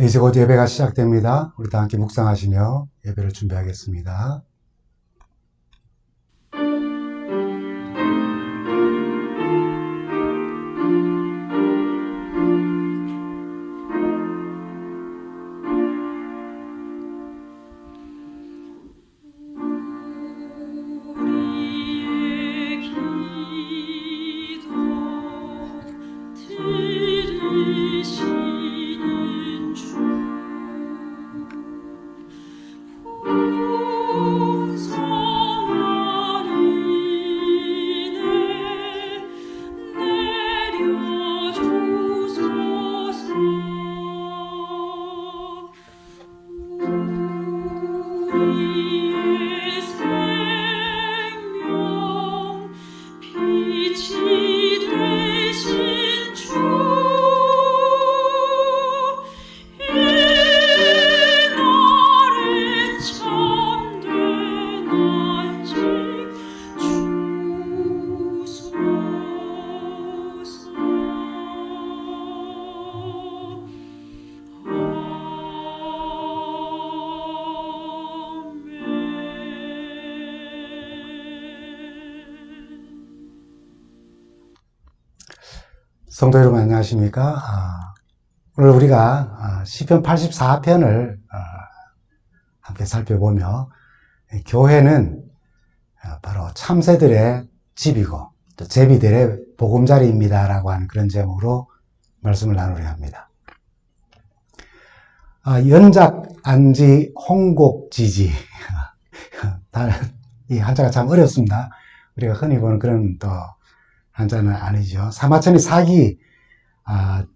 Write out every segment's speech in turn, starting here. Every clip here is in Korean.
이제 곧 예배가 시작됩니다. 우리 다 함께 묵상하시며 예배를 준비하겠습니다. 성도 여러분 안녕하십니까? 오늘 우리가 시편 84편을 함께 살펴보며 교회는 바로 참새들의 집이고 또 제비들의 보금자리입니다 라고 하는 그런 제목으로 말씀을 나누려 합니다. 연작, 안지, 홍곡, 지지 이 한자가 참 어렵습니다. 우리가 흔히 보는 그런 또 한자는 아니죠. 사마천이 사기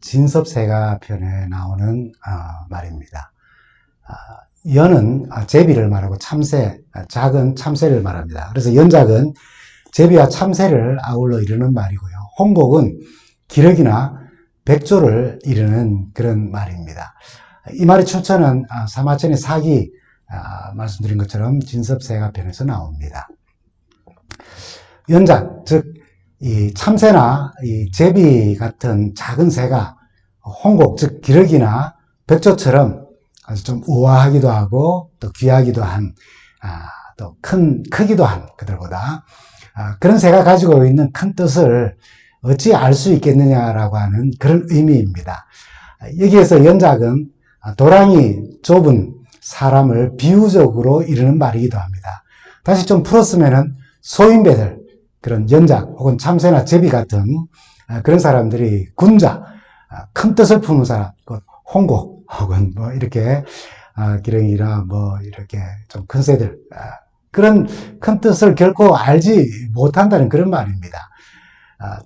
진섭세가 편에 나오는 말입니다. 연은 제비를 말하고 참새, 작은 참새를 말합니다. 그래서 연작은 제비와 참새를 아울러 이르는 말이고요. 홍곡은 기러기나 백조를 이르는 그런 말입니다. 이 말의 출처는 사마천의 사기 말씀드린 것처럼 진섭세가 편에서 나옵니다. 연작, 즉 이 참새나 이 제비 같은 작은 새가 홍곡, 즉 기러기나 백조처럼 아주 좀 우아하기도 하고 또 귀하기도 한, 또 크기도 한 그들보다 그런 새가 가지고 있는 큰 뜻을 어찌 알 수 있겠느냐라고 하는 그런 의미입니다. 여기에서 연작은 도랑이 좁은 사람을 비유적으로 이르는 말이기도 합니다. 다시 좀 풀었으면은 소인배들, 그런 연작 혹은 참새나 제비 같은 그런 사람들이 군자, 큰 뜻을 품은 사람, 홍곡 혹은 뭐 이렇게 기러기나 뭐 이렇게 좀 큰 새들, 그런 큰 뜻을 결코 알지 못한다는 그런 말입니다.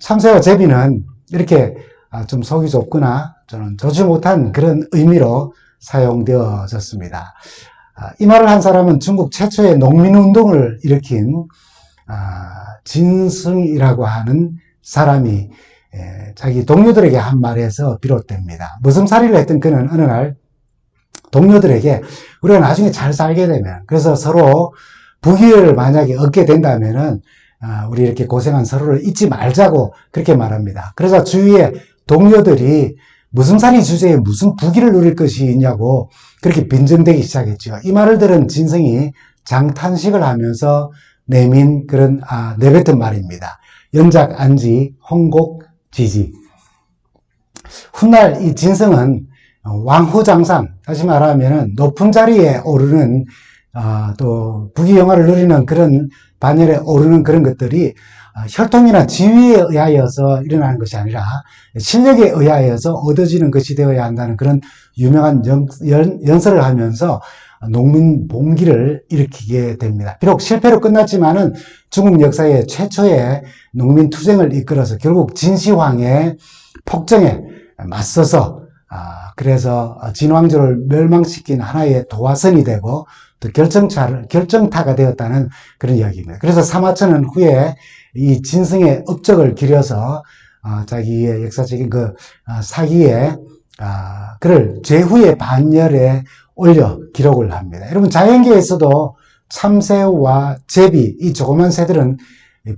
참새와 제비는 이렇게 좀 속이 좁거나 저는 좋지 못한 그런 의미로 사용되어졌습니다. 이 말을 한 사람은 중국 최초의 농민운동을 일으킨 진승이라고 하는 사람이 자기 동료들에게 한 말에서 비롯됩니다. 무슴살이를 했던 그는 어느 날 동료들에게 우리가 나중에 잘 살게 되면, 그래서 서로 부귀를 만약에 얻게 된다면은 우리 이렇게 고생한 서로를 잊지 말자고 그렇게 말합니다. 그래서 주위에 동료들이 무슴살이 주제에 무슨 부귀를 누릴 것이 있냐고 그렇게 빈정대기 시작했죠. 이 말을 들은 진성이 장탄식을 하면서 내민 그런 내뱉은 말입니다. 연작, 안지, 홍곡, 지지. 훗날 이 진성은 왕후장상, 다시 말하면 높은 자리에 오르는 또 부귀영화를 누리는 그런 반열에 오르는 그런 것들이 혈통이나 지위에 의하여서 일어나는 것이 아니라 실력에 의하여서 얻어지는 것이 되어야 한다는 그런 유명한 연설을 하면서 농민 봉기를 일으키게 됩니다. 비록 실패로 끝났지만은 중국 역사의 최초의 농민 투쟁을 이끌어서 결국 진시황의 폭정에 맞서서 그래서 진왕조를 멸망시킨 하나의 도화선이 되고 또 결정타가 되었다는 그런 이야기입니다. 그래서 사마천은 후에 이 진성의 업적을 기려서 자기의 역사적인 그 사기에 그를 제후의 반열에 올려 기록을 합니다. 여러분 자연계에서도 참새와 제비, 이 조그만 새들은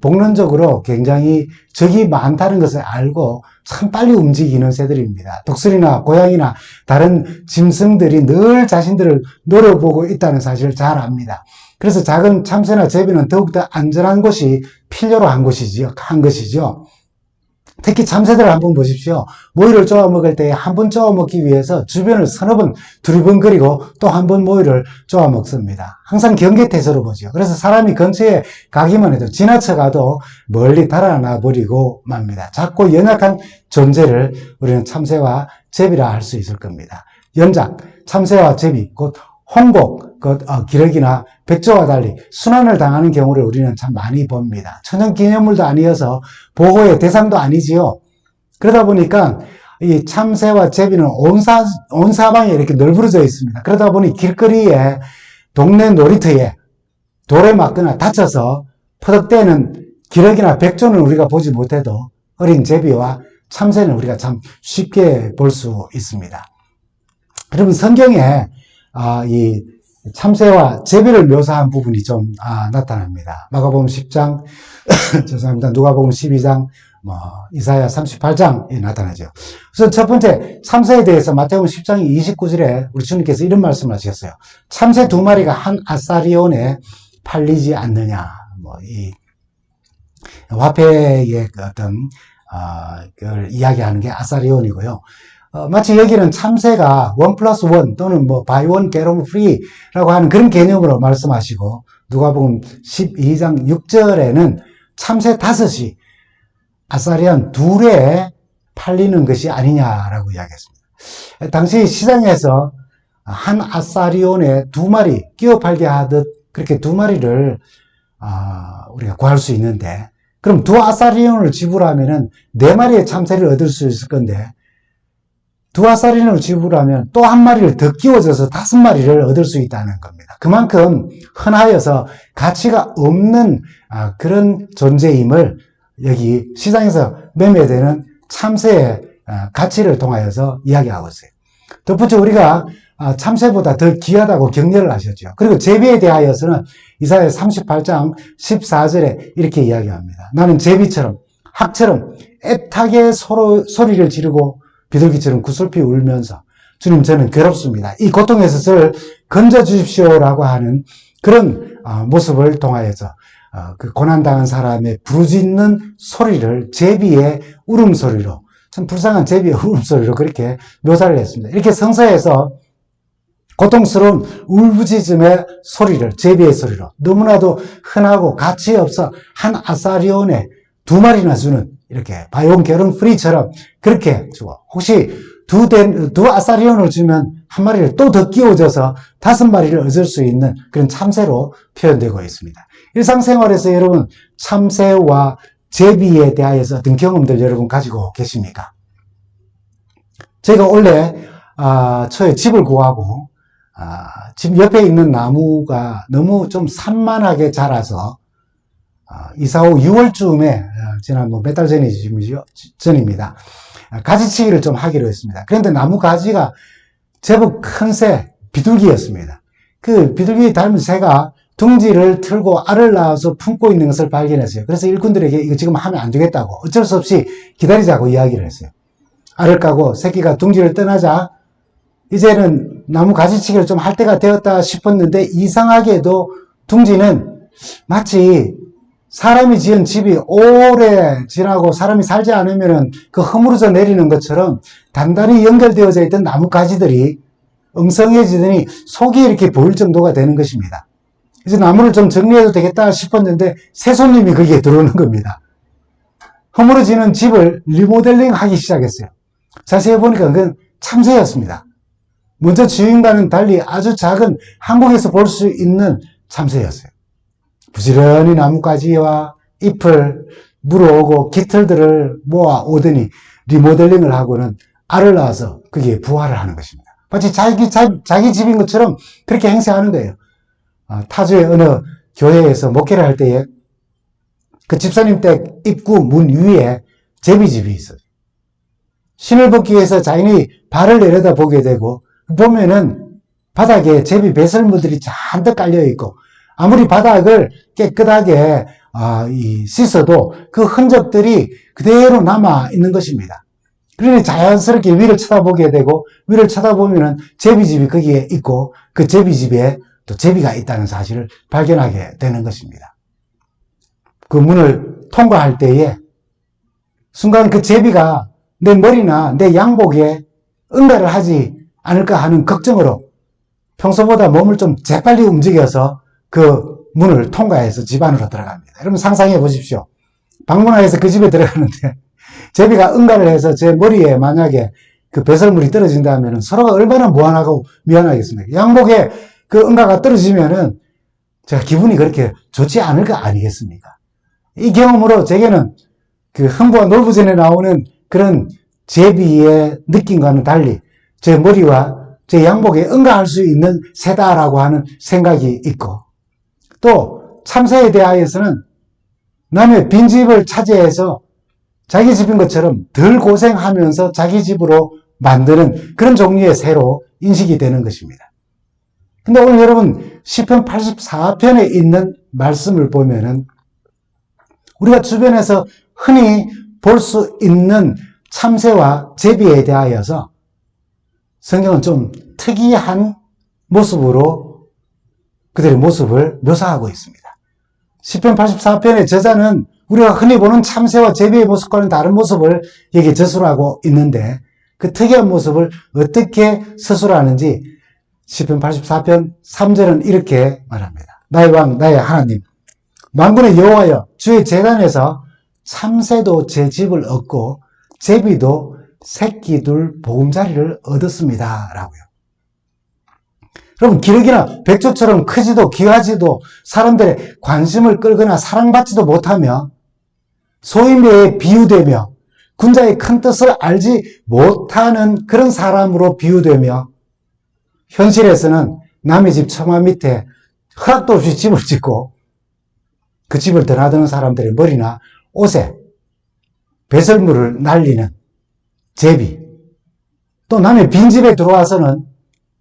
복론적으로 굉장히 적이 많다는 것을 알고 참 빨리 움직이는 새들입니다. 독수리나 고양이나 다른 짐승들이 늘 자신들을 노려보고 있다는 사실을 잘 압니다. 그래서 작은 참새나 제비는 더욱더 안전한 곳이 필요로 한 것이죠. 특히 참새들을 한번 보십시오. 모이를 쪼아 먹을 때 한 번 쪼아 먹기 위해서 주변을 서너 번 두리번거리고 또 한 번 모이를 쪼아 먹습니다. 항상 경계태세로 보죠. 그래서 사람이 근처에 가기만 해도 지나쳐가도 멀리 달아나 버리고 맙니다. 작고 연약한 존재를 우리는 참새와 제비라 할 수 있을 겁니다. 연작, 참새와 제비, 곧 홍곡, 기러기나 백조와 달리 순환을 당하는 경우를 우리는 참 많이 봅니다. 천연기념물도 아니어서 보호의 대상도 아니지요. 그러다 보니까 이 참새와 제비는 온 사방에 이렇게 널브러져 있습니다. 그러다 보니 길거리에 동네 놀이터에 돌에 맞거나 다쳐서 퍼덕대는 기러기나 백조는 우리가 보지 못해도 어린 제비와 참새는 우리가 참 쉽게 볼 수 있습니다. 여러분, 성경에 이 참새와 제비를 묘사한 부분이 좀 나타납니다. 마가복음 10장, 죄송합니다. 누가복음 12장, 이사야 38장에 나타나죠. 우선 첫 번째, 참새에 대해서 마태복음 10장 29절에 우리 주님께서 이런 말씀을 하셨어요. 참새 두 마리가 한 아사리온에 팔리지 않느냐. 이 화폐의 어떤 그걸 이야기하는 게 아사리온이고요. 마치 여기는 참새가 1+1 또는 buy one get one free라고 하는 그런 개념으로 말씀하시고, 누가복음 12장 6절에는 참새 5이 아사리온 2에 팔리는 것이 아니냐라고 이야기했습니다. 당시 시장에서 한 아사리온에 2마리 끼워 팔게 하듯 그렇게 2마리를 우리가 구할 수 있는데, 그럼 2 아사리온을 지불하면은 4마리의 참새를 얻을 수 있을 건데, 2 아사리온을 지불하면 또 1마리를 더 끼워줘서 5마리를 얻을 수 있다는 겁니다. 그만큼 흔하여서 가치가 없는 그런 존재임을 여기 시장에서 매매되는 참새의 가치를 통하여서 이야기하고 있어요. 덧붙여 우리가 참새보다 더 귀하다고 격려를 하셨죠. 그리고 제비에 대하여서는 이사야 38장 14절에 이렇게 이야기합니다. 나는 제비처럼 학처럼 애타게 소리를 지르고 비둘기처럼 구슬피 울면서 주님 저는 괴롭습니다. 이 고통에서 저를 건져주십시오라고 하는 그런 모습을 통하여서 그 고난당한 사람의 부르짖는 소리를 제비의 울음소리로, 참 불쌍한 제비의 울음소리로 그렇게 묘사를 했습니다. 이렇게 성서에서 고통스러운 울부짖음의 소리를 제비의 소리로, 너무나도 흔하고 가치 없어 한 아사리온에 2마리나 주는, 이렇게 바이온 결혼 프리처럼 그렇게 주고, 혹시 두 아사리온을 주면 1마리를 또 더 끼워줘서 5마리를 얻을 수 있는 그런 참새로 표현되고 있습니다. 일상생활에서 여러분 참새와 제비에 대하여서 어떤 경험들 여러분 가지고 계십니까? 제가 원래 처에 집을 구하고 집 옆에 있는 나무가 너무 좀 산만하게 자라서 이사 후 6월쯤에 지난 몇 달 전입니다. 가지치기를 좀 하기로 했습니다. 그런데 나무 가지가 제법 큰 새, 비둘기였습니다. 그 비둘기 닮은 새가 둥지를 틀고 알을 낳아서 품고 있는 것을 발견했어요. 그래서 일꾼들에게 이거 지금 하면 안 되겠다고 어쩔 수 없이 기다리자고 이야기를 했어요. 알을 까고 새끼가 둥지를 떠나자 이제는 나무 가지치기를 좀 할 때가 되었다 싶었는데, 이상하게도 둥지는 마치 사람이 지은 집이 오래 지나고 사람이 살지 않으면 그 허물어져 내리는 것처럼 단단히 연결되어져 있던 나무 가지들이 엉성해지더니 속이 이렇게 보일 정도가 되는 것입니다. 이제 나무를 좀 정리해도 되겠다 싶었는데 새 손님이 거기에 들어오는 겁니다. 허물어지는 집을 리모델링 하기 시작했어요. 자세히 보니까 그건 참새였습니다. 먼저 주인과는 달리 아주 작은, 한국에서 볼 수 있는 참새였어요. 부지런히 나뭇가지와 잎을 물어오고 깃털들을 모아 오더니 리모델링을 하고는 알을 낳아서 거기에 부화를 하는 것입니다. 마치 자기 집인 것처럼 그렇게 행세하는 거예요. 타주의 어느 교회에서 목회를 할 때에 그 집사님 댁 입구 문 위에 제비집이 있어요. 신을 벗기 위해서 자인이 발을 내려다 보게 되고, 보면은 바닥에 제비 배설물들이 잔뜩 깔려 있고 아무리 바닥을 깨끗하게 씻어도 그 흔적들이 그대로 남아 있는 것입니다. 그러니 자연스럽게 위를 쳐다보게 되고, 위를 쳐다보면은 제비집이 거기에 있고, 그 제비집에 또 제비가 있다는 사실을 발견하게 되는 것입니다. 그 문을 통과할 때에 순간 그 제비가 내 머리나 내 양복에 응가를 하지 않을까 하는 걱정으로 평소보다 몸을 좀 재빨리 움직여서 그 문을 통과해서 집 안으로 들어갑니다. 여러분 상상해 보십시오. 방문하에서 그 집에 들어가는데 제비가 응가를 해서 제 머리에 만약에 그 배설물이 떨어진다면 서로가 얼마나 무안하고 미안하겠습니까? 양복에 그 응가가 떨어지면은 제가 기분이 그렇게 좋지 않을 거 아니겠습니까? 이 경험으로 제게는 그 흥부와 놀부전에 나오는 그런 제비의 느낌과는 달리 제 머리와 제 양복에 응가할 수 있는 새다라고 하는 생각이 있고, 또 참새에 대하여서는 남의 빈집을 차지해서 자기 집인 것처럼 덜 고생하면서 자기 집으로 만드는 그런 종류의 새로 인식이 되는 것입니다. 근데 오늘 여러분 시편 84편에 있는 말씀을 보면은 우리가 주변에서 흔히 볼 수 있는 참새와 제비에 대하여서 성경은 좀 특이한 모습으로 그들의 모습을 묘사하고 있습니다. 시편 84편의 저자는 우리가 흔히 보는 참새와 제비의 모습과는 다른 모습을 여기 저술하고 있는데, 그 특이한 모습을 어떻게 서술하는지 시편 84편 3절은 이렇게 말합니다. 나의 왕 나의 하나님 만군의 여호와여, 주의 제단에서 참새도 제 집을 얻고 제비도 새끼둘 보금자리를 얻었습니다 라고요. 여러분 기러기나 백조처럼 크지도 귀하지도 사람들의 관심을 끌거나 사랑받지도 못하며 소인배에 비유되며 군자의 큰 뜻을 알지 못하는 그런 사람으로 비유되며, 현실에서는 남의 집 처마 밑에 허락도 없이 집을 짓고 그 집을 드나드는 사람들의 머리나 옷에 배설물을 날리는 제비, 또 남의 빈집에 들어와서는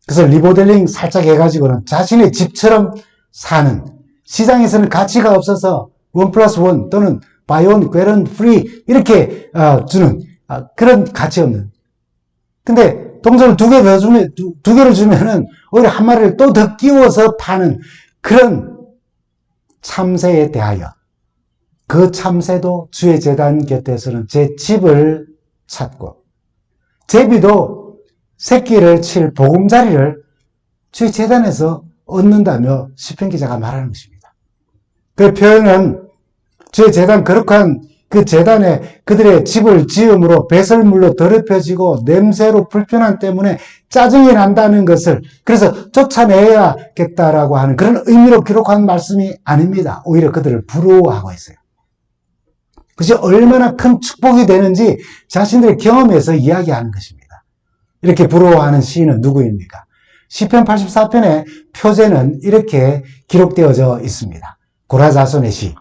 그래서 리모델링 살짝 해가지고는 자신의 집처럼 사는, 시장에서는 가치가 없어서 1+1 또는 buy one, get one free 이렇게 주는 그런 가치 없는, 근데 동전을 두 개를 주면은 오히려 한 마리를 또 더 끼워서 파는 그런 참새에 대하여, 그 참새도 주의 제단 곁에서는 제 집을 찾고 제비도 새끼를 칠 보금자리를 주의 제단에서 얻는다며 시편 기자가 말하는 것입니다. 그 표현은 주의 제단, 거룩한 그 제단에 그들의 집을 지음으로 배설물로 더럽혀지고 냄새로 불편함 때문에 짜증이 난다는 것을 그래서 쫓아내야겠다라고 하는 그런 의미로 기록한 말씀이 아닙니다. 오히려 그들을 부러워하고 있어요. 그것이 얼마나 큰 축복이 되는지 자신들의 경험에서 이야기하는 것입니다. 이렇게 부러워하는 시인은 누구입니까? 시편 84편의 표제는 이렇게 기록되어져 있습니다. 고라자손의 시,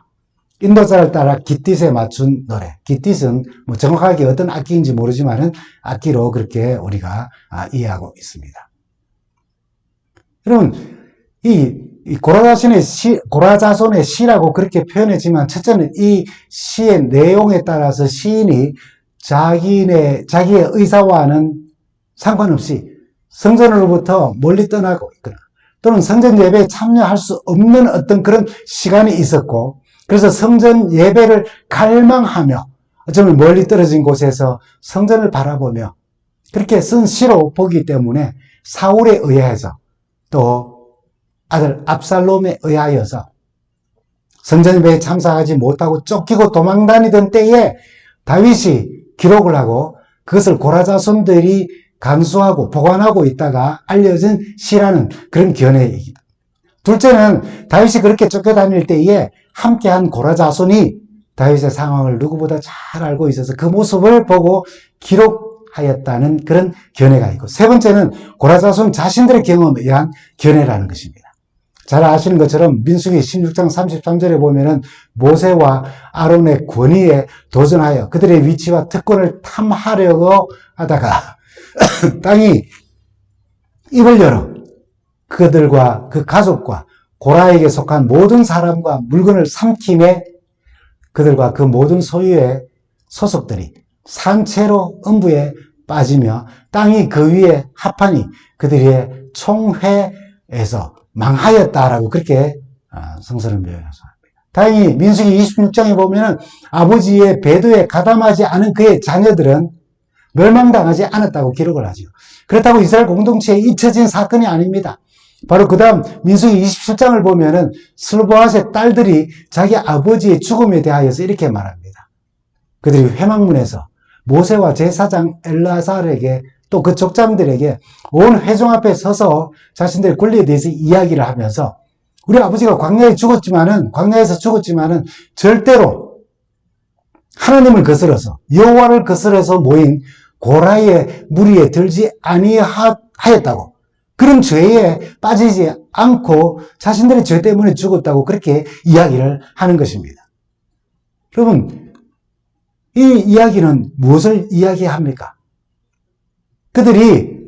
인도자를 따라 깃딧에 맞춘 노래. 깃딧은 뭐 정확하게 어떤 악기인지 모르지만은 악기로 그렇게 우리가 이해하고 있습니다. 여러분, 이 고라자손의 시라고 그렇게 표현했지만, 첫째는 이 시의 내용에 따라서 시인이 자기의 의사와는 상관없이 성전으로부터 멀리 떠나고 있거나 또는 성전 예배에 참여할 수 없는 어떤 그런 시간이 있었고, 그래서 성전 예배를 갈망하며 어쩌면 멀리 떨어진 곳에서 성전을 바라보며 그렇게 쓴 시로 보기 때문에 사울에 의해서 또 아들 압살롬에 의하여서 성전 예배에 참석하지 못하고 쫓기고 도망다니던 때에 다윗이 기록을 하고 그것을 고라자손들이 간수하고 보관하고 있다가 알려진 시라는 그런 견해입니다. 둘째는 다윗이 그렇게 쫓겨다닐 때에 함께한 고라자손이 다윗의 상황을 누구보다 잘 알고 있어서 그 모습을 보고 기록하였다는 그런 견해가 있고, 세 번째는 고라자손 자신들의 경험에 의한 견해라는 것입니다. 잘 아시는 것처럼 민수기 16장 33절에 보면은 모세와 아론의 권위에 도전하여 그들의 위치와 특권을 탐하려고 하다가 땅이 입을 열어 그들과 그 가족과 고라에게 속한 모든 사람과 물건을 삼킴에 그들과 그 모든 소유의 소속들이 산채로 음부에 빠지며 땅이 그 위에 합하니 그들의 총회에서 망하였다라고 그렇게 성서를 묘해서 합니다. 다행히 민수기 26장에 보면은 아버지의 배도에 가담하지 않은 그의 자녀들은 멸망당하지 않았다고 기록을 하죠. 그렇다고 이스라엘 공동체에 잊혀진 사건이 아닙니다. 바로 그 다음 민수기 27장을 보면은 슬보앗의 딸들이 자기 아버지의 죽음에 대하여서 이렇게 말합니다. 그들이 회막문에서 모세와 제사장 엘라살에게 또 그 족장들에게 온 회중 앞에 서서 자신들의 권리에 대해서 이야기를 하면서 우리 아버지가 광야에서 죽었지만은 절대로 하나님을 거스러서 여호와를 거스러서 모인 고라의 무리에 들지 아니하였다고, 그런 죄에 빠지지 않고 자신들의 죄 때문에 죽었다고 그렇게 이야기를 하는 것입니다. 여러분, 이 이야기는 무엇을 이야기합니까? 그들이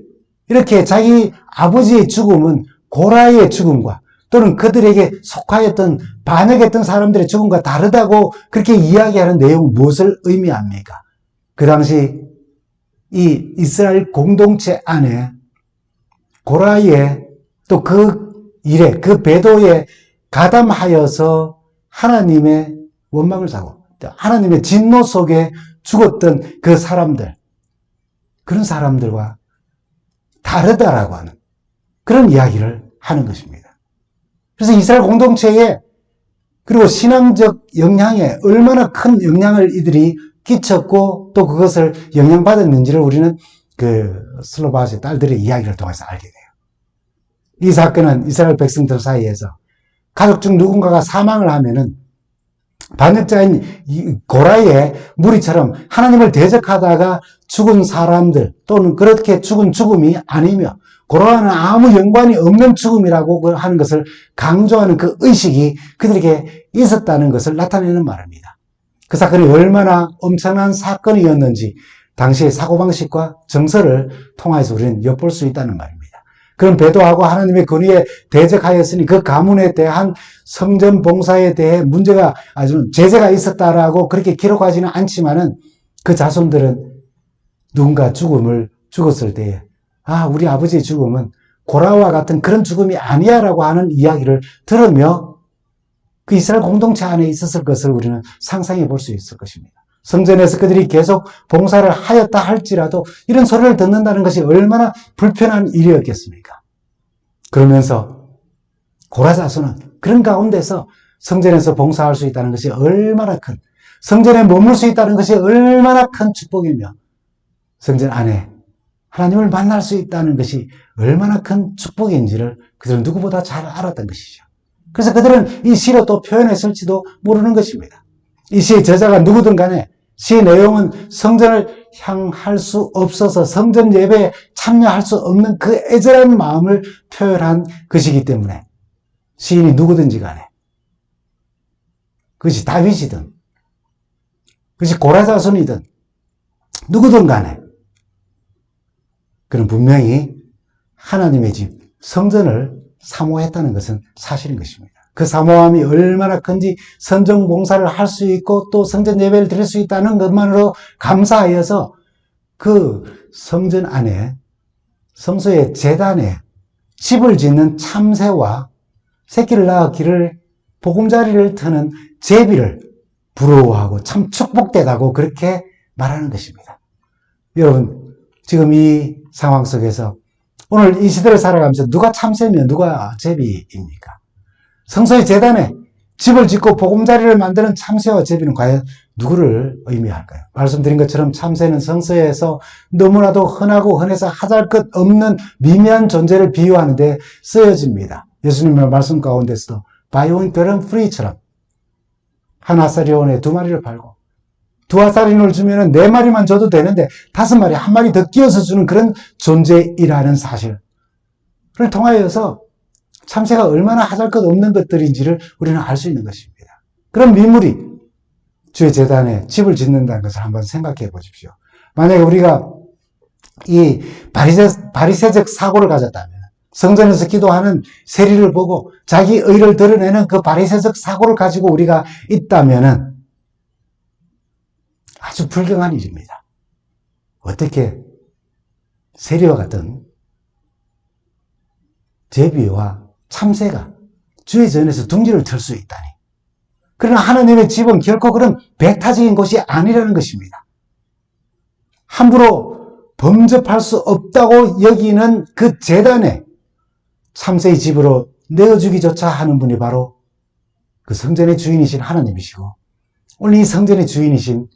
이렇게 자기 아버지의 죽음은 고라의 죽음과 또는 그들에게 속하였던 반역했던 사람들의 죽음과 다르다고 그렇게 이야기하는 내용은 무엇을 의미합니까? 그 당시 이 이스라엘 공동체 안에 고라의 또 그 일에 그 배도에 가담하여서 하나님의 원망을 사고 하나님의 진노 속에 죽었던 그 사람들, 그런 사람들과 다르다라고 하는 그런 이야기를 하는 것입니다. 그래서 이스라엘 공동체에 그리고 신앙적 영향에 얼마나 큰 영향을 이들이 끼쳤고 또 그것을 영향받았는지를 우리는 그 슬로바스의 딸들의 이야기를 통해서 알게 돼요. 이 사건은 이스라엘 백성들 사이에서 가족 중 누군가가 사망을 하면은 반역자인 고라의 무리처럼 하나님을 대적하다가 죽은 사람들 또는 그렇게 죽은 죽음이 아니며 고라와는 아무 연관이 없는 죽음이라고 하는 것을 강조하는 그 의식이 그들에게 있었다는 것을 나타내는 말입니다. 그 사건이 얼마나 엄청난 사건이었는지 당시의 사고방식과 정서를 통해서 우리는 엿볼 수 있다는 말입니다. 그런 배도하고 하나님의 권위에 대적하였으니 그 가문에 대한 성전 봉사에 대해 문제가 아주 제재가 있었다라고 그렇게 기록하지는 않지만은 그 자손들은 누군가 죽었을 때에 우리 아버지의 죽음은 고라와 같은 그런 죽음이 아니야라고 하는 이야기를 들으며 그 이스라엘 공동체 안에 있었을 것을 우리는 상상해 볼 수 있을 것입니다. 성전에서 그들이 계속 봉사를 하였다 할지라도 이런 소리를 듣는다는 것이 얼마나 불편한 일이었겠습니까? 그러면서 고라 자손은 그런 가운데서 성전에서 봉사할 수 있다는 것이 얼마나 큰, 성전에 머물 수 있다는 것이 얼마나 큰 축복이며 성전 안에 하나님을 만날 수 있다는 것이 얼마나 큰 축복인지를 그들은 누구보다 잘 알았던 것이죠. 그래서 그들은 이 시로 또 표현했을지도 모르는 것입니다. 이 시의 저자가 누구든 간에 시의 내용은 성전을 향할 수 없어서 성전 예배에 참여할 수 없는 그 애절한 마음을 표현한 것이기 때문에 시인이 누구든지 간에 그것이 다윗이든 그것이 고라 자손이든 누구든 간에 그는 분명히 하나님의 집 성전을 사모했다는 것은 사실인 것입니다. 그 사모함이 얼마나 큰지 성전 봉사를 할 수 있고 또 성전 예배를 드릴 수 있다는 것만으로 감사하여서 그 성전 안에 성소의 제단에 집을 짓는 참새와 새끼를 낳아 보금자리를 트는 제비를 부러워하고 참 축복되다고 그렇게 말하는 것입니다. 여러분, 지금 이 상황 속에서 오늘 이 시대를 살아가면서 누가 참새며 누가 제비입니까? 성소의 제단에 집을 짓고 보금자리를 만드는 참새와 제비는 과연 누구를 의미할까요? 말씀드린 것처럼 참새는 성서에서 너무나도 흔하고 흔해서 하잘것없는 미미한 존재를 비유하는 데 쓰여집니다. 예수님의 말씀 가운데서도 바이온 별은 프리처럼 한 아사리온에 2마리를 팔고 2아사리온을 주면은 4마리만 줘도 되는데 5마리, 1마리 더 끼워서 주는 그런 존재이라는 사실을 통하여서 참새가 얼마나 하잘것없는 것들인지를 우리는 알 수 있는 것입니다. 그런 민물이 주의 제단에 집을 짓는다는 것을 한번 생각해 보십시오. 만약에 우리가 이 바리새적 사고를 가졌다면 성전에서 기도하는 세리를 보고 자기 의를 드러내는 그 바리새적 사고를 가지고 우리가 있다면은 아주 불경한 일입니다. 어떻게 세리와 같은 제비와 참새가 주의 전에서 둥지를 틀 수 있다니. 그러나 하나님의 집은 결코 그런 배타적인 곳이 아니라는 것입니다. 함부로 범접할 수 없다고 여기는 그 제단에 참새의 집으로 내어주기조차 하는 분이 바로 그 성전의 주인이신 하나님이시고, 오늘 이 성전의 주인이신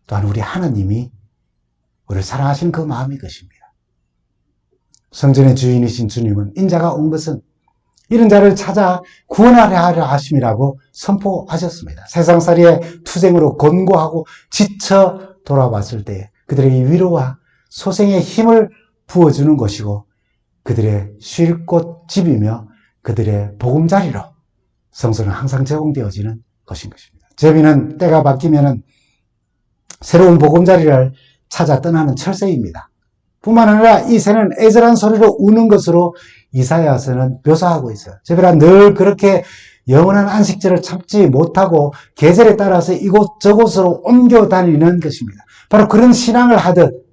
또한 우리 하나님이 우리를 사랑하시는 그 마음인 것입니다. 성전의 주인이신 주님은 인자가 온 것은 이런 자를 찾아 구원하려 하려 하심이라고 선포하셨습니다. 세상살이의 투쟁으로 곤고하고 지쳐 돌아왔을 때 그들에게 위로와 소생의 힘을 부어주는 것이고, 그들의 쉴 곳 집이며 그들의 보금자리로 성소는 항상 제공되어지는 것인 것입니다. 제비는 때가 바뀌면은 새로운 보금자리를 찾아 떠나는 철새입니다. 뿐만 아니라 이 새는 애절한 소리로 우는 것으로 이사야서는 묘사하고 있어요. 제비란 늘 그렇게 영원한 안식처를 참지 못하고 계절에 따라서 이곳저곳으로 옮겨 다니는 것입니다. 바로 그런 신앙을 하듯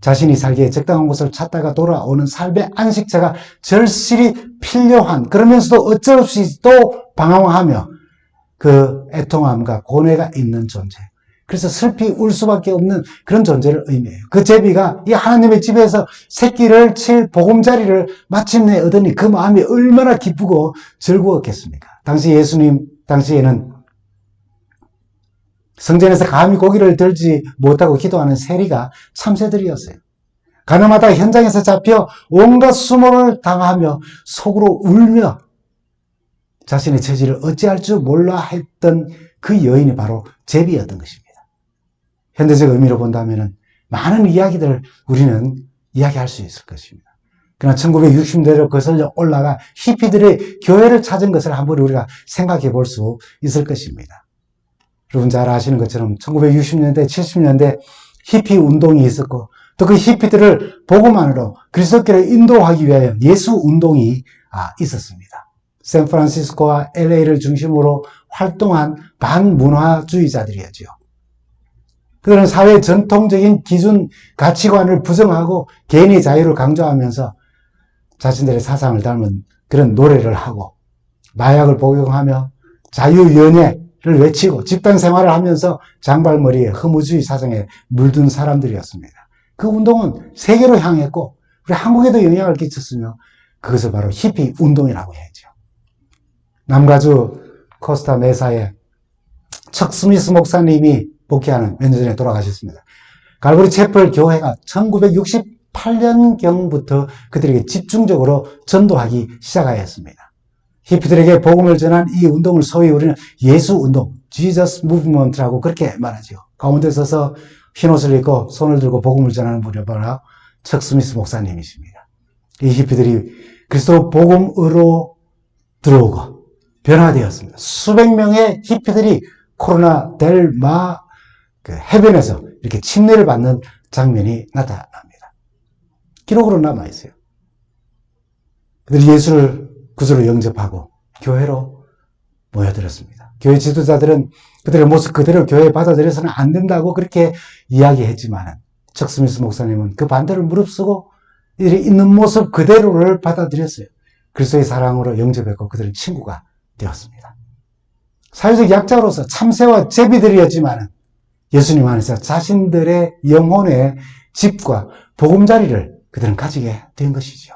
자신이 살기에 적당한 곳을 찾다가 돌아오는 삶의 안식처가 절실히 필요한, 그러면서도 어쩔 수 없이 또 방황하며 그 애통함과 고뇌가 있는 존재. 그래서 슬피 울 수밖에 없는 그런 존재를 의미해요. 그 제비가 이 하나님의 집에서 새끼를 칠 보금자리를 마침내 얻으니 그 마음이 얼마나 기쁘고 즐거웠겠습니까? 당시 예수님 당시에는 성전에서 감히 고기를 들지 못하고 기도하는 세리가 참새들이었어요. 가늠하다 현장에서 잡혀 온갖 수모를 당하며 속으로 울며 자신의 처지를 어찌할 줄 몰라 했던 그 여인이 바로 제비였던 것입니다. 현대적 의미로 본다면 많은 이야기들을 우리는 이야기할 수 있을 것입니다. 그러나 1960년대로 거슬러 올라가 히피들의 교회를 찾은 것을 한번 우리가 생각해 볼 수 있을 것입니다. 여러분 잘 아시는 것처럼 1960년대, 70년대 히피 운동이 있었고, 또 그 히피들을 복음만으로 그리스도교를 인도하기 위하여 예수 운동이 있었습니다. 샌프란시스코와 LA를 중심으로 활동한 반문화주의자들이었죠. 그들은 사회 전통적인 기준, 가치관을 부정하고 개인의 자유를 강조하면서 자신들의 사상을 닮은 그런 노래를 하고 마약을 복용하며 자유연애를 외치고 집단 생활을 하면서 장발머리에 허무주의 사상에 물든 사람들이었습니다. 그 운동은 세계로 향했고 우리 한국에도 영향을 끼쳤으며 그것을 바로 히피 운동이라고 했죠. 남가주 코스타 메사의 척 스미스 목사님이 목회하는 몇 년 전에 돌아가셨습니다. 갈보리 채플 교회가 1968년경부터 그들에게 집중적으로 전도하기 시작하였습니다. 히피들에게 복음을 전한 이 운동을 소위 우리는 예수 운동, Jesus Movement라고 그렇게 말하죠. 가운데 서서 흰 옷을 입고 손을 들고 복음을 전하는 분이 바로 척 스미스 목사님이십니다. 이 히피들이 그리스도 복음으로 들어오고 변화되었습니다. 수백 명의 히피들이 코로나 델마 해변에서 이렇게 침례를 받는 장면이 나타납니다. 기록으로 남아있어요. 그들이 예수를 구주로 영접하고 교회로 모여들었습니다. 교회 지도자들은 그들의 모습 그대로 교회에 받아들여서는 안 된다고 그렇게 이야기했지만 척 스미스 목사님은 그 반대를 무릅쓰고 이들이 있는 모습 그대로를 받아들였어요. 그리스도의 사랑으로 영접했고 그들은 친구가 되었습니다. 사회적 약자로서 참새와 제비들이었지만 예수님 안에서 자신들의 영혼의 집과 보금자리를 그들은 가지게 된 것이죠.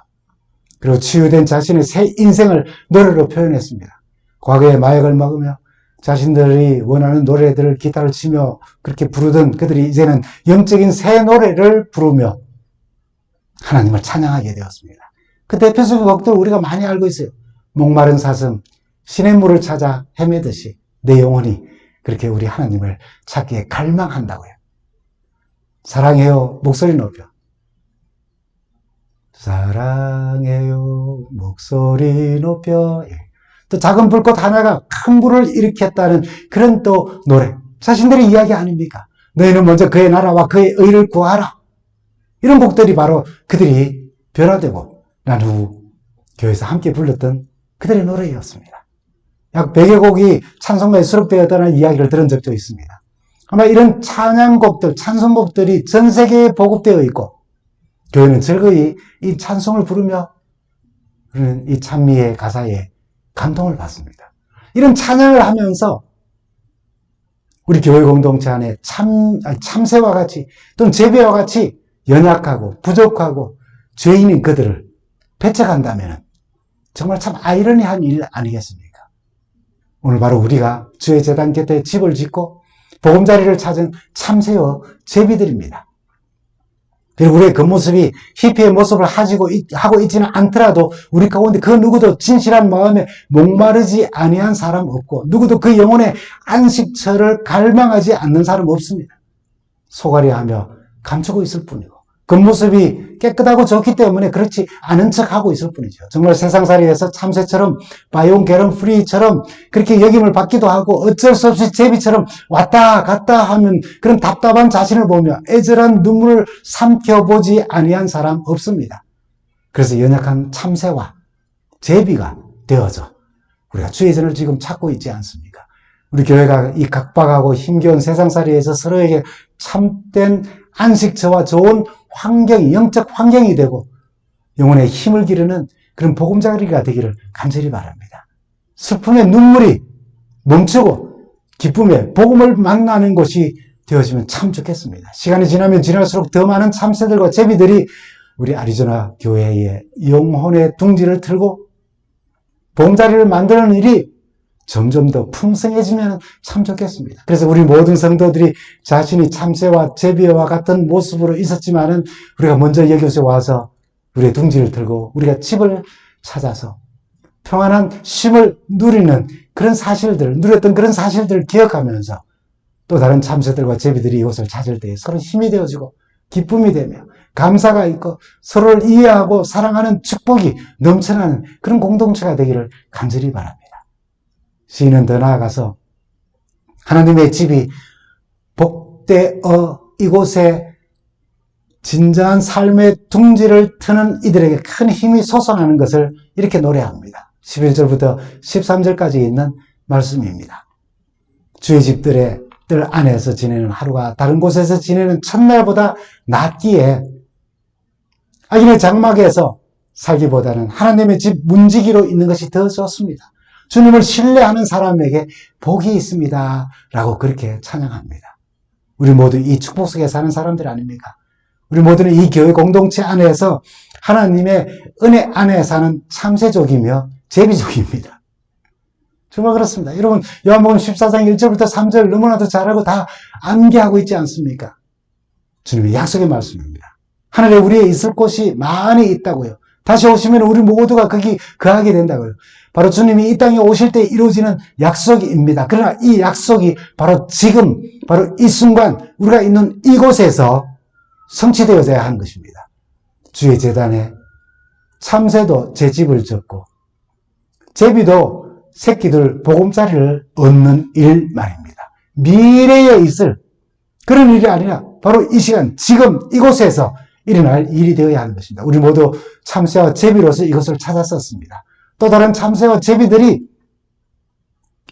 그리고 치유된 자신의 새 인생을 노래로 표현했습니다. 과거에 마약을 먹으며 자신들이 원하는 노래들을 기타를 치며 그렇게 부르던 그들이 이제는 영적인 새 노래를 부르며 하나님을 찬양하게 되었습니다. 그 대표적인 곡들을 우리가 많이 알고 있어요. 목마른 사슴, 신의 물을 찾아 헤매듯이 내 영혼이 그렇게 우리 하나님을 찾기에 갈망한다고요. 사랑해요. 목소리 높여. 사랑해요. 목소리 높여. 또 작은 불꽃 하나가 큰 불을 일으켰다는 그런 또 노래. 자신들의 이야기 아닙니까? 너희는 먼저 그의 나라와 그의 의를 구하라. 이런 곡들이 바로 그들이 변화되고 난 후 교회에서 함께 불렀던 그들의 노래였습니다. 약 100여 곡이 찬송가에 수록되었다는 이야기를 들은 적도 있습니다. 아마 이런 찬양곡들, 찬송곡들이 전 세계에 보급되어 있고 교회는 즐거이 이 찬송을 부르며 이 찬미의 가사에 감동을 받습니다. 이런 찬양을 하면서 우리 교회 공동체 안에 참새와 같이 또는 제비와 같이 연약하고 부족하고 죄인인 그들을 배척한다면 정말 참 아이러니한 일 아니겠습니까? 오늘 바로 우리가 주의 제단 곁에 집을 짓고 보금자리를 찾은 참새와 제비들입니다. 그리고 우리의 겉모습이 히피의 모습을 하고 있지는 않더라도 우리 가운데 그 누구도 진실한 마음에 목마르지 아니한 사람 없고 누구도 그 영혼의 안식처를 갈망하지 않는 사람 없습니다. 소가리하며 감추고 있을 뿐이고 겉모습이 깨끗하고 좋기 때문에 그렇지 않은 척하고 있을 뿐이죠. 정말 세상살이에서 참새처럼 바이온 게런 프리처럼 그렇게 여김을 받기도 하고 어쩔 수 없이 제비처럼 왔다 갔다 하면 그런 답답한 자신을 보며 애절한 눈물을 삼켜보지 아니한 사람 없습니다. 그래서 연약한 참새와 제비가 되어져 우리가 주의 전을 지금 찾고 있지 않습니까? 우리 교회가 이 각박하고 힘겨운 세상살이에서 서로에게 참된 안식처와 좋은 환경이, 영적 환경이 되고 영혼의 힘을 기르는 그런 보금자리가 되기를 간절히 바랍니다. 슬픔의 눈물이 멈추고 기쁨의 복음을 만나는 곳이 되어지면 참 좋겠습니다. 시간이 지나면 지날수록 더 많은 참새들과 제비들이 우리 아리조나 교회의 영혼의 둥지를 틀고 보금자리를 만드는 일이 점점 더 풍성해지면 참 좋겠습니다. 그래서 우리 모든 성도들이 자신이 참새와 제비와 같은 모습으로 있었지만은 우리가 먼저 여기서 와서 우리의 둥지를 틀고 우리가 집을 찾아서 평안한 쉼을 누리는 그런 사실들, 누렸던 그런 사실들을 기억하면서 또 다른 참새들과 제비들이 이곳을 찾을 때 서로 힘이 되어지고 기쁨이 되며 감사가 있고 서로를 이해하고 사랑하는 축복이 넘쳐나는 그런 공동체가 되기를 간절히 바랍니다. 시인은 더 나아가서 하나님의 집이 복되어 이곳에 진정한 삶의 둥지를 트는 이들에게 큰 힘이 솟아나는 것을 이렇게 노래합니다. 11절부터 13절까지 있는 말씀입니다. 주의 집들 안에서 지내는 하루가 다른 곳에서 지내는 첫날보다 낫기에 악인의 장막에서 살기보다는 하나님의 집 문지기로 있는 것이 더 좋습니다. 주님을 신뢰하는 사람에게 복이 있습니다. 라고 그렇게 찬양합니다. 우리 모두 이 축복 속에 사는 사람들 아닙니까? 우리 모두는 이 교회 공동체 안에서 하나님의 은혜 안에 사는 참새족이며 제비족입니다. 정말 그렇습니다. 여러분 요한복음 14장 1절부터 3절 너무나도 잘하고 다 암기하고 있지 않습니까? 주님의 약속의 말씀입니다. 하늘에 우리의 있을 곳이 많이 있다고요. 다시 오시면 우리 모두가 거기 거하게 된다고요. 바로 주님이 이 땅에 오실 때 이루어지는 약속입니다. 그러나 이 약속이 바로 지금, 바로 이 순간 우리가 있는 이곳에서 성취되어져야 하는 것입니다. 주의 제단에 참새도 제 집을 짓고 제비도 새끼들 보금자리를 얻는 일 말입니다. 미래에 있을 그런 일이 아니라 바로 이 시간, 지금 이곳에서 일어날 일이 되어야 하는 것입니다. 우리 모두 참새와 제비로서 이것을 찾았었습니다. 또 다른 참새와 제비들이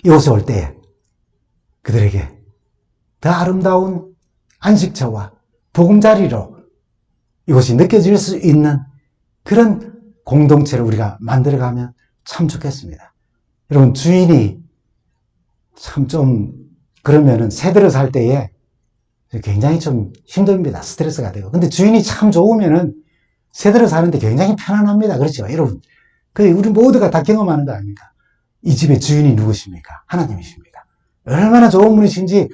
이곳에 올 때에 그들에게 더 아름다운 안식처와 보금자리로 이곳이 느껴질 수 있는 그런 공동체를 우리가 만들어가면 참 좋겠습니다. 여러분 주인이 참 좀 그러면은 새들을 살 때에 굉장히 좀 힘듭니다. 스트레스가 되고. 근데 주인이 참 좋으면은 새들을 사는데 굉장히 편안합니다. 그렇죠? 여러분. 우리 모두가 다 경험하는 거 아닙니까? 이 집의 주인이 누구십니까? 하나님이십니다. 얼마나 좋은 분이신지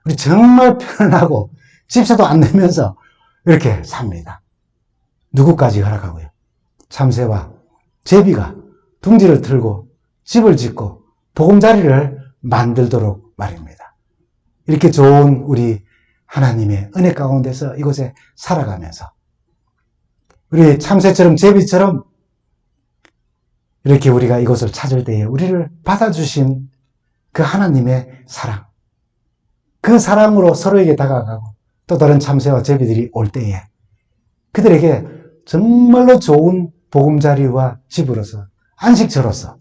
우리 정말 편안하고 집세도 안 내면서 이렇게 삽니다. 누구까지 허락하고요? 참새와 제비가 둥지를 틀고 집을 짓고 보금자리를 만들도록 말입니다. 이렇게 좋은 우리 하나님의 은혜 가운데서 이곳에 살아가면서 우리 참새처럼 제비처럼 이렇게 우리가 이곳을 찾을 때에 우리를 받아주신 그 하나님의 사랑, 그 사랑으로 서로에게 다가가고 또 다른 참새와 제비들이 올 때에 그들에게 정말로 좋은 보금자리와 집으로서 안식처로서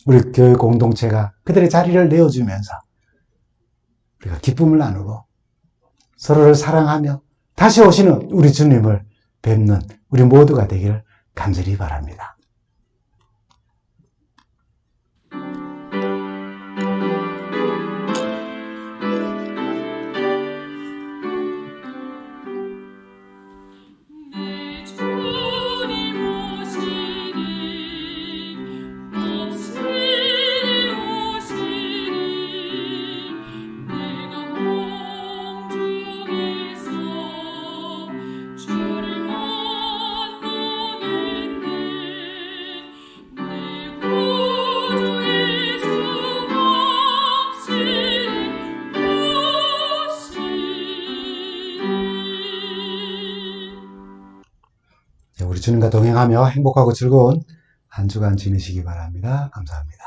우리 교회 공동체가 그들의 자리를 내어주면서 우리가 기쁨을 나누고 서로를 사랑하며 다시 오시는 우리 주님을 뵙는 우리 모두가 되기를 간절히 바랍니다. 우리 주님과 동행하며 행복하고 즐거운 한 주간 지내시기 바랍니다. 감사합니다.